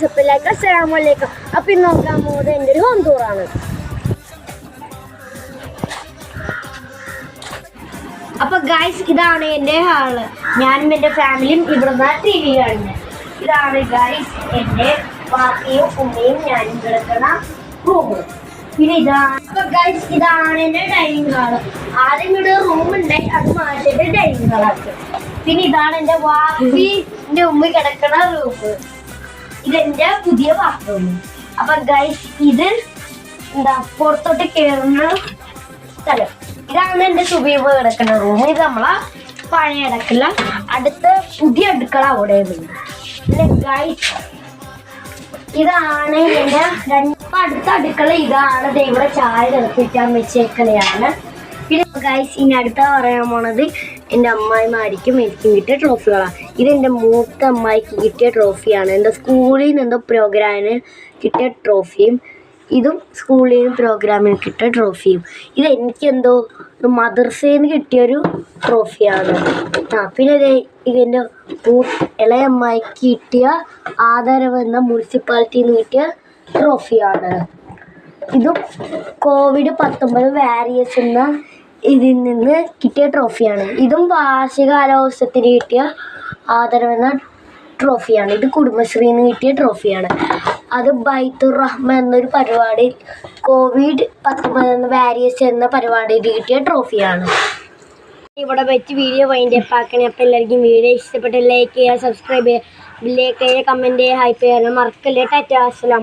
Guys, അസ്സലാമലൈക്കും. അപ്പം ഇന്ന് നോക്കാൻ പോകുന്നത് എൻ്റെ ഒരു ഹോം ടൂറാണ്. അപ്പോൾ ഗൈസ്, ഇതാണ് എൻ്റെ ഹാള്. ഞാനും എൻ്റെ ഫാമിലിയും ഇവിടുന്ന് TV കാണുന്നത്. ഇതാണ് ഗൈസ് എൻ്റെ പാപ്പയും ഉമ്മയും ഞാനും കിടക്കുന്ന റൂം. പിന്നെ ഇതാണ് എൻ്റെ ഡൈനിങ് ഹാള്. ആദ്യം ഇവിടെ റൂമുണ്ടായി, അത് മാറ്റിയിട്ട് ഡൈനിങ് ഹാളാക്കി. പിന്നെ ഇതാണ് എൻ്റെ വാപ്പിൻ്റെ ഉമ്മ കിടക്കുന്ന റൂം. ഇതെന്റെ പുതിയ ബാത്റൂം. അപ്പൊ ഗൈസ്, ഇത് എന്താ പുറത്തോട്ട് കയറുന്ന സ്ഥലം. ഇതാണ് എന്റെ സുബീബ് കിടക്കുന്ന റൂം. ഇത് നമ്മളെ പഴയ അടുക്കള. അടുത്ത പുതിയ അടുക്കള അവിടെ പിന്നെ ഗൈസ്, ഇതാണ് എന്റെ അടുത്ത അടുക്കള. ഇതാണ് ഇവിടെ ചായ തിളപ്പിക്കാൻ വെച്ചേക്കണയാണ്. പിന്നെ ഗൈസ്, ഇനി അടുത്ത പറയാൻ പോണത് എൻ്റെ അമ്മായിമാരിക്കും എനിക്കും കിട്ടിയ ട്രോഫികളാണ്. ഇതെൻ്റെ മൂത്ത അമ്മായിക്ക് കിട്ടിയ ട്രോഫിയാണ്. എൻ്റെ സ്കൂളിൽ നിന്ന് എന്തോ പ്രോഗ്രാമിന് കിട്ടിയ ട്രോഫിയും ഇതും സ്കൂളിൽ നിന്ന് പ്രോഗ്രാമിന് കിട്ടിയ ട്രോഫിയും. ഇത് എനിക്കെന്തോ മദർസയിൽ നിന്ന് കിട്ടിയൊരു ട്രോഫിയാണ്. പിന്നെ ഇതെൻ്റെ ഇളയ അമ്മായിക്ക് കിട്ടിയ ആദരവ് എന്ന മുനിസിപ്പാലിറ്റിയിൽ നിന്ന് കിട്ടിയ ട്രോഫിയാണ്. ഇതും COVID-19 വാരിയസ് എന്ന ഇതിൽ നിന്ന് കിട്ടിയ ട്രോഫിയാണ്. ഇതും വാർഷികാലോത്സവത്തിന് കിട്ടിയ ആദരവെന്ന ട്രോഫിയാണ്. ഇത് കുടുംബശ്രീന്ന് കിട്ടിയ ട്രോഫിയാണ്. അത് ബൈത്തുർ റഹ്മ എന്നൊരു പരിപാടി, COVID-19 വാരിയസ് എന്ന പരിപാടിയിൽ കിട്ടിയ ട്രോഫിയാണ്. ഇവിടെ വെച്ച് വീഡിയോ വൈൻഡപ്പ് ആക്കണേ. അപ്പോൾ എല്ലാവർക്കും വീഡിയോ ഇഷ്ടപ്പെട്ട് ലൈക്ക് ചെയ്യുക, സബ്സ്ക്രൈബ് ചെയ്യുക, ലൈക്ക് ചെയ്യുക, കമൻറ്റ് ചെയ്യുക, ഹൈപ്പ് ചെയ്യാൻ മറക്കല്ലേ. ടാറ്റാ, അസ്സലാം.